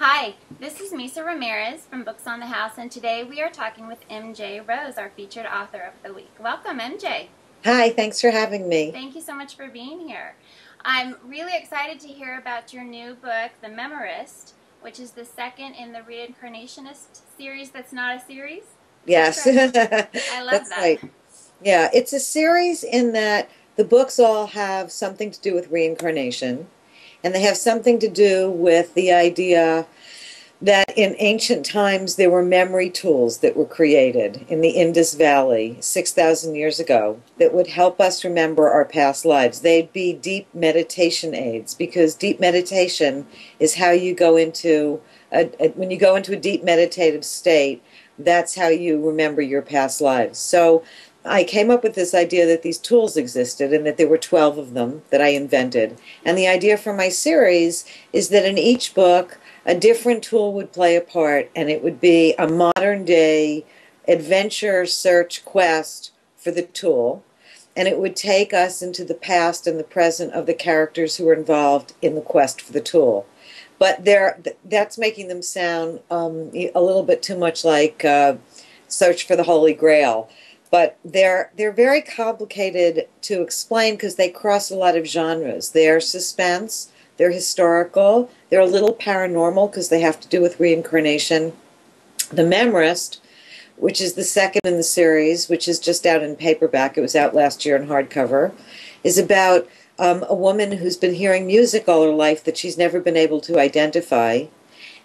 Hi, this is Misa Ramirez from Books on the House, and today we are talking with MJ Rose, our featured author of the week. Welcome, MJ. Hi, thanks for having me. Thank you so much for being here. I'm really excited to hear about your new book, The Memorist, which is the second in the Reincarnationist series that's not a series. Yes, I love that's that. right. Yeah, it's a series in that the books all have something to do with reincarnation, and they have something to do with the idea that in ancient times there were memory tools that were created in the Indus Valley 6,000 years ago that would help us remember our past lives. They'd be deep meditation aids, because deep meditation is how you go into when you go into a deep meditative state, that's how you remember your past lives. So I came up with this idea that these tools existed and that there were 12 of them that I invented. And the idea for my series is that in each book, a different tool would play a part, and it would be a modern-day adventure search quest for the tool, and it would take us into the past and the present of the characters who were involved in the quest for the tool. But that's making them sound a little bit too much like Search for the Holy Grail. But they're very complicated to explain because they cross a lot of genres. They're suspense, they're historical, they're a little paranormal because they have to do with reincarnation. The Memorist, which is the second in the series, which is just out in paperback, it was out last year in hardcover, is about a woman who's been hearing music all her life that she's never been able to identify.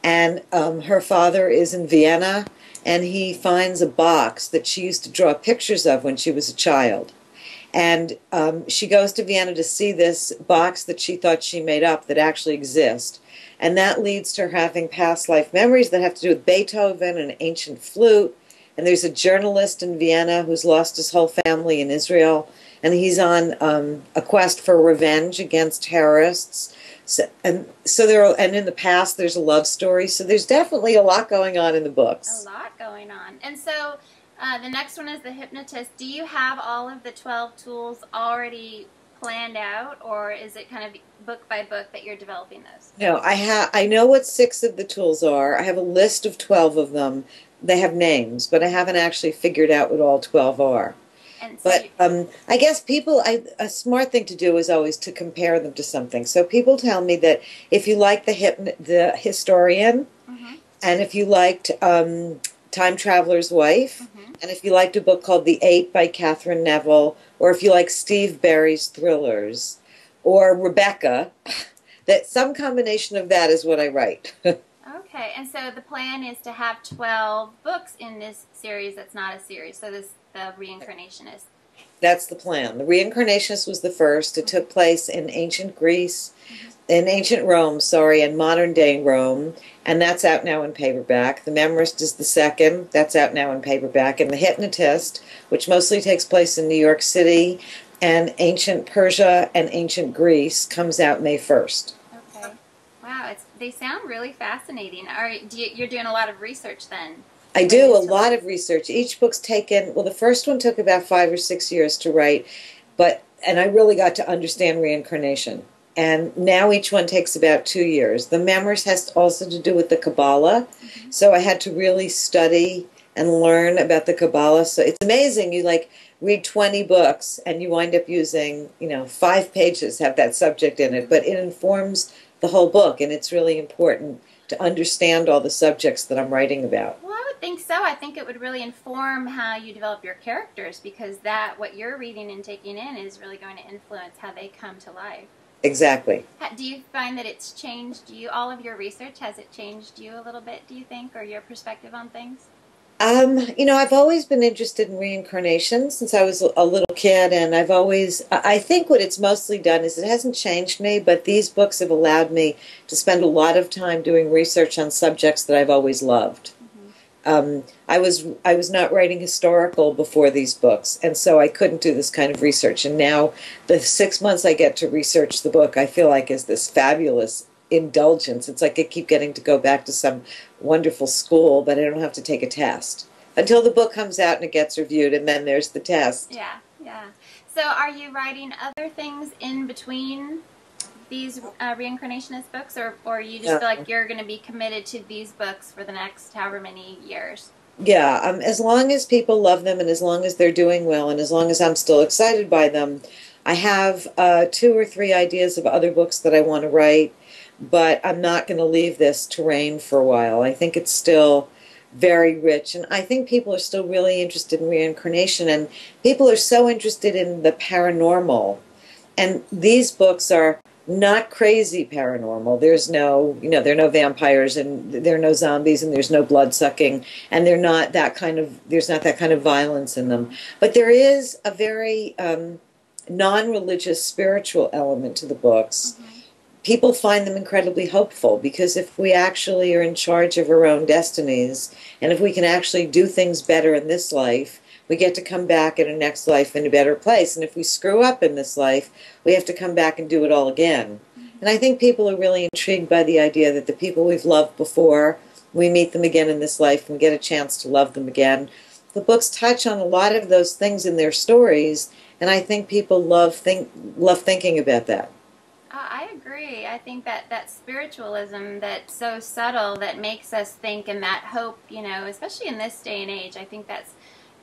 And her father is in Vienna, and he finds a box that she used to draw pictures of when she was a child. And she goes to Vienna to see this box that she thought she made up that actually exists. And that leads to her having past life memories that have to do with Beethoven and an ancient flute. And there's a journalist in Vienna who's lost his whole family in Israel. And he's on a quest for revenge against terrorists. And in the past there's a love story. So there's definitely a lot going on in the books. A lot going on. And so the next one is The Hypnotist. Do you have all of the 12 tools already planned out, or is it kind of book by book that you're developing those? No, I know what 6 of the tools are. I have a list of 12 of them. They have names, but I haven't actually figured out what all 12 are. And so but I guess a smart thing to do is always to compare them to something. So people tell me that if you like the Historian, and if you liked Time Traveler's Wife, and if you liked a book called The Eight by Catherine Neville, or if you like Steve Barry's thrillers, or Rebecca, that some combination of that is what I write. Okay, and so the plan is to have 12 books in this series that's not a series, so the Reincarnationist. That's the plan. The Reincarnationist was the first. It took place in ancient Greece, in ancient Rome, sorry, and modern-day Rome, and that's out now in paperback. The Memorist is the second. That's out now in paperback. And The Hypnotist, which mostly takes place in New York City and ancient Persia and ancient Greece, comes out May 1st. Okay. Wow, they sound really fascinating. You're doing a lot of research then? I do a lot of research. Each book's taken, well, the first one took about 5 or 6 years to write, and I really got to understand reincarnation. And now each one takes about 2 years. The Memorist has also to do with the Kabbalah, so I had to really study and learn about the Kabbalah. So it's amazing. You read 20 books and you wind up using, 5 pages have that subject in it, but it informs the whole book, and it's really important to understand all the subjects that I'm writing about. Well, I would think so. I think it would really inform how you develop your characters, because what you're reading and taking in is really going to influence how they come to life. Exactly. Do you find that it's changed you, all of your research, has it changed you a little bit, do you think, or your perspective on things? I've always been interested in reincarnation since I was a little kid, and I think what it's mostly done is it hasn't changed me, but these books have allowed me to spend a lot of time doing research on subjects that I've always loved. I was not writing historical before these books, and so I couldn't do this kind of research, and now the 6 months I get to research the book, I feel like is this fabulous indulgence. It's like I keep getting to go back to some wonderful school, but I don't have to take a test until the book comes out and it gets reviewed, and then there's the test. Yeah, yeah. So are you writing other things in between these Reincarnationist books, or you just feel like you're going to be committed to these books for the next however many years? Yeah, as long as people love them and as long as they're doing well and as long as I'm still excited by them, I have 2 or 3 ideas of other books that I want to write, but I'm not going to leave this terrain for a while. I think it's still very rich, and I think people are still really interested in reincarnation, and people are so interested in the paranormal. And these books are not crazy paranormal. There's no, there are no vampires and there are no zombies and there's no blood sucking and there's not that kind of violence in them. But there is a very non-religious spiritual element to the books. Mm-hmm. People find them incredibly hopeful because if we actually are in charge of our own destinies and if we can actually do things better in this life, we get to come back in a next life in a better place. And if we screw up in this life, we have to come back and do it all again. And I think people are really intrigued by the idea that the people we've loved before, we meet them again in this life and get a chance to love them again. The books touch on a lot of those things in their stories, and I think people love thinking about that. I agree. I think that spiritualism that's so subtle that makes us think, and that hope, especially in this day and age, I think that's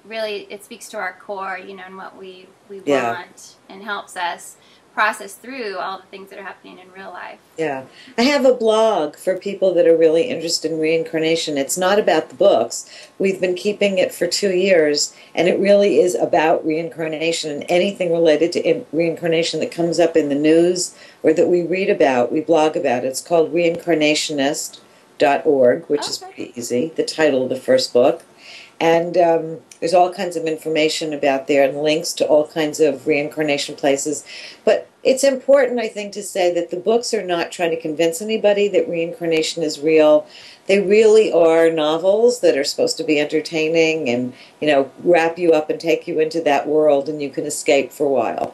really, it speaks to our core, and what we want, and helps us process through all the things that are happening in real life. Yeah. I have a blog for people that are really interested in reincarnation. It's not about the books. We've been keeping it for 2 years, and it really is about reincarnation, and anything related to reincarnation that comes up in the news or that we read about, we blog about. It's called Reincarnationist.org, which is pretty easy, the title of the first book. And there's all kinds of information about there and links to all kinds of reincarnation places. But it's important, I think, to say that the books are not trying to convince anybody that reincarnation is real. They really are novels that are supposed to be entertaining and, wrap you up and take you into that world and you can escape for a while.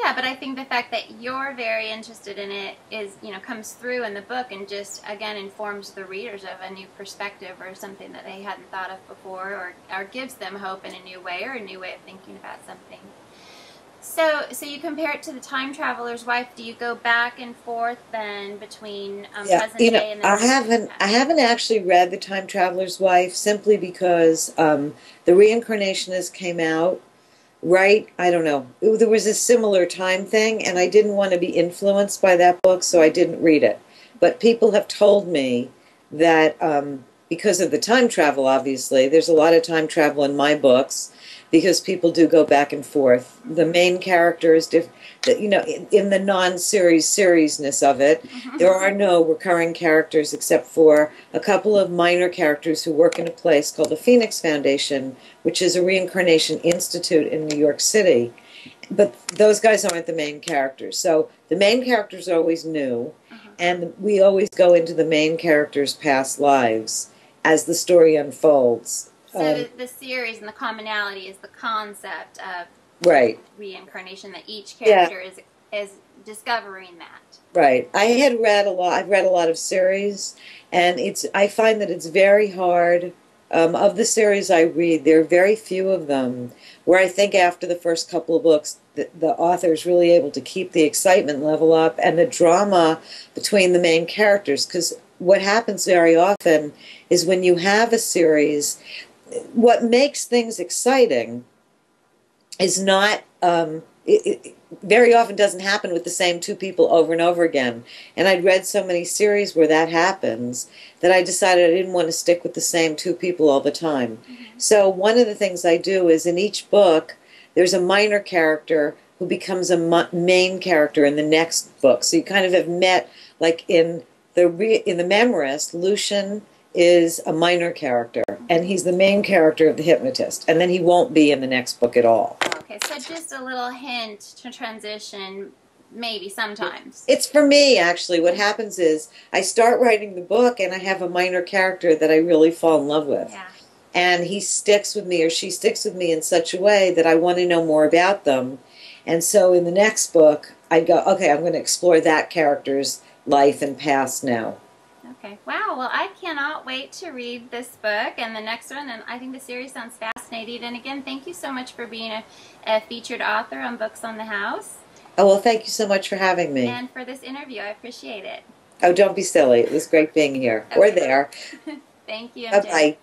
Yeah, but I think the fact that you're very interested in it is, comes through in the book and just, again, informs the readers of a new perspective or something that they hadn't thought of before, or gives them hope in a new way or a new way of thinking about something. So you compare it to The Time Traveler's Wife. Do you go back and forth then between present day and then I haven't actually read The Time Traveler's Wife simply because The Reincarnationist came out right, I don't know, there was a similar time thing, and I didn't want to be influenced by that book, so I didn't read it. But people have told me that because of the time travel, obviously, there's a lot of time travel in my books, because people do go back and forth. The main character is different. In the non-series seriesness of it, there are no recurring characters except for a couple of minor characters who work in a place called the Phoenix Foundation, which is a reincarnation institute in New York City. But those guys aren't the main characters. So the main characters are always new, and we always go into the main characters' past lives as the story unfolds. So the series and the commonality is the concept of reincarnation, that each character is discovering that. Right. I've read a lot of series, and I find that it's very hard. Of the series I read, there are very few of them where I think after the first couple of books, the author is really able to keep the excitement level up and the drama between the main characters. Because what happens very often is when you have a series, what makes things exciting is not, it very often doesn't happen with the same 2 people over and over again. And I'd read so many series where that happens that I decided I didn't want to stick with the same 2 people all the time. So one of the things I do is in each book, there's a minor character who becomes a main character in the next book. So you kind of have met, like in the Memorist, Lucian is a minor character, and he's the main character of The Hypnotist, and then he won't be in the next book at all. Okay, so just a little hint to transition, maybe sometimes. It's for me, actually. What happens is I start writing the book, and I have a minor character that I really fall in love with. Yeah. And he sticks with me, or she sticks with me in such a way that I want to know more about them. And so in the next book, I go, okay, I'm going to explore that character's life and past now. Okay. Wow. Well, I cannot wait to read this book and the next one, and I think the series sounds fascinating. And again, thank you so much for being a featured author on Books on the House. Oh, well, thank you so much for having me. And for this interview. I appreciate it. Oh, don't be silly. It was great being here. Okay. Or there. Thank you, MJ. Bye-bye.